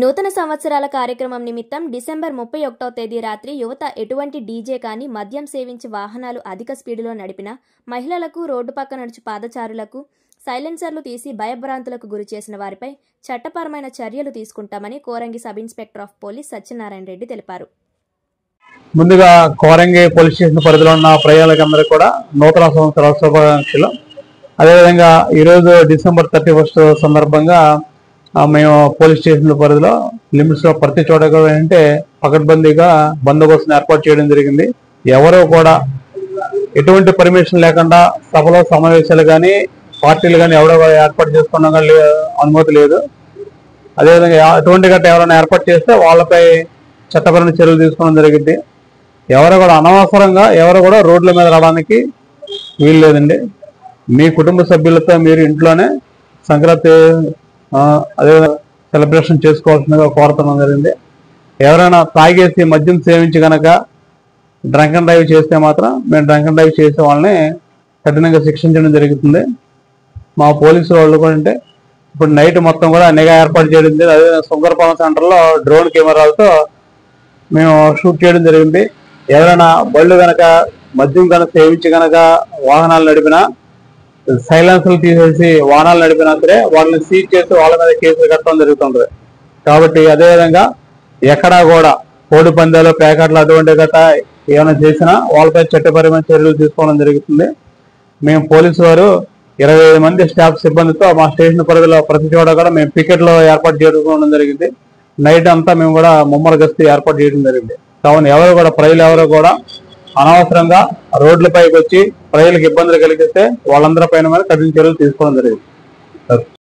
నూతన సంవత్సరాల కార్యక్రమం నిమిత్తం డిసెంబర్ 31వ తేదీ రాత్రి యువత ఎటువంటి డీజే కానీ మద్యం సేవించి వాహనాలు అధిక స్పీడులో నడిపిన మహిళలకు, రోడ్డు పక్క నడుచు పాదచారులకు సైలెన్సర్లు తీసి భయభ్రాంతులకు గురి చేసిన వారిపై చట్టపరమైన చర్యలు తీసుకుంటామని Korangi sub inspector of police Satyanarayana Reddy తెలిపారు. ముందుగా కోరంగి పోలీస్ స్టేషన్ పరిధిలో ఉన్న ప్రజలందరికీ కూడా నూతన సంవత్సర శుభాకాంక్షలు. అదేవిధంగా ఈరోజు డిసెంబర్ 31 సందర్భంగా మేము పోలీస్ స్టేషన్ పరిధిలో లిమిట్స్ లో ప్రతి చోట ఏంటంటే పకడ్బందీగా బందోబస్తును ఏర్పాటు చేయడం జరిగింది. ఎవరో కూడా ఎటువంటి పర్మిషన్ లేకుండా సభలో సమావేశాలు కానీ పార్టీలు కానీ ఎవరో ఏర్పాటు చేసుకున్నా కానీ అనుమతి లేదు. అదేవిధంగా అటువంటి గట్ట ఎవరైనా ఏర్పాటు చేస్తే వాళ్ళపై చట్టపరమైన చర్యలు తీసుకోవడం జరిగింది. ఎవరు కూడా అనవసరంగా ఎవరు కూడా రోడ్ల మీద రావడానికి వీలు లేదండి. మీ కుటుంబ సభ్యులతో మీరు ఇంట్లోనే సంక్రాంతి అదేవిధంగా సెలబ్రేషన్ చేసుకోవాల్సిందిగా కోరటం జరిగింది. ఎవరైనా తాగేసి మద్యం సేవించి కనుక డ్రంక్ అండ్ డ్రైవ్ చేస్తే మాత్రం మేము డ్రంక్ అండ్ డ్రైవ్ చేసే వాళ్ళని కఠినంగా శిక్షించడం జరుగుతుంది. మా పోలీసు వాళ్ళు కూడా అంటే ఇప్పుడు నైట్ మొత్తం కూడా నిఘా ఏర్పాటు చేయడం జరిగింది. అదేవిధంగా సుందరపాలెం సెంటర్లో డ్రోన్ కెమెరాలతో మేము షూట్ చేయడం జరిగింది. ఎవరైనా బళ్ళు కనుక మద్యం కనుక సేవించి కనుక వాహనాలు నడిపినా సైలెన్సర్లు తీసేసి వాహనాలు నడిపినా సరే వాళ్ళని సీజ్ చేసి వాళ్ళ మీద కేసులు కట్టడం జరుగుతుంది. కాబట్టి అదేవిధంగా ఎక్కడా కూడా కోడి పందాలు, ప్యాకెట్లు అటువంటి గట్ట ఏమైనా చేసినా వాళ్ళపై చట్టపరమైన చర్యలు తీసుకోవడం జరుగుతుంది. మేము పోలీసు వారు 25 మంది స్టాఫ్ సిబ్బందితో మా స్టేషన్ పరిధిలో ప్రతి చోట కూడా మేము పికెట్లో ఏర్పాటు చేసుకోవడం జరిగింది. నైట్ అంతా మేము కూడా ముమ్మర గస్తీ ఏర్పాటు చేయడం జరిగింది. కావున ప్రజలు ఎవరు కూడా అనవసరంగా రోడ్లపైకి వచ్చి ప్రజలకు ఇబ్బందులు కలిగిస్తే వాళ్ళందరి పైన కఠిన చర్యలు తీసుకోవడం జరిగింది.